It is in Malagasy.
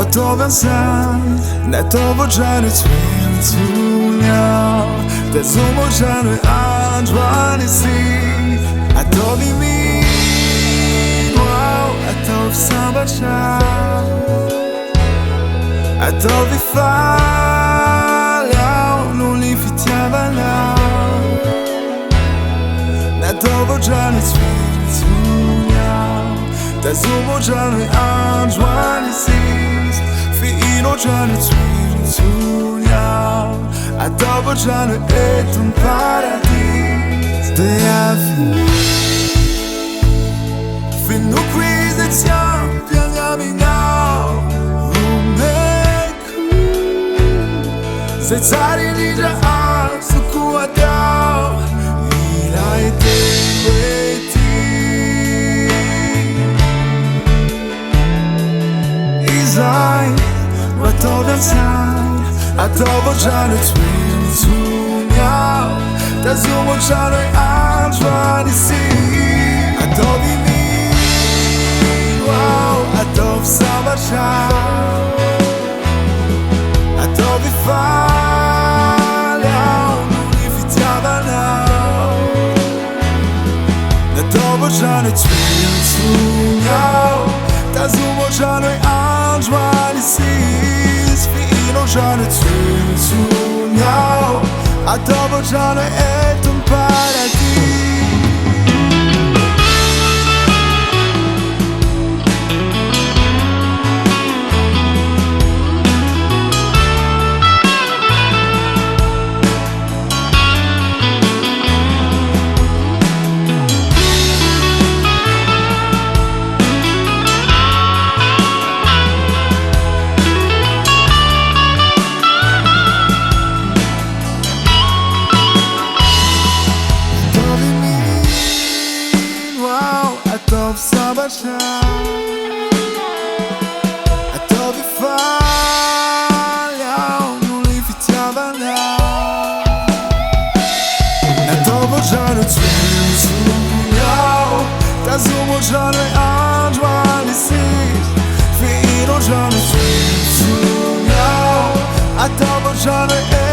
Gotowy sen, ne to vođany cvijen cunja Te zumožany anđvani si A to bi mi, wow, a to bi sabača A to bi faljao, nuli fitjavana Ne to vođany cvijen cunja Te zumožany anđvani si Inođany cvijen cunja A to vođany eton paradis Det er Find nu quizets jeg bjerger min navn Sæt sig din lille arm, så kunne jeg dag Ila i den vejti Izaj Gotowy sen, a to vođany cvijen cunja Te zumožany anđvani si A to bi mi, wow, a to bi sabača A to bi faljao, nuli fitjavana Ne to vođany cvijen cunja Te zumožany anđvani si Inođany cvijen cunja A to vođany eton paradis A to bi sabača A to bi faljao, nuli fitjavana Na to vođany cvijen cunja Te zumožany anđvani si Inođany cvijen cunja A to vođany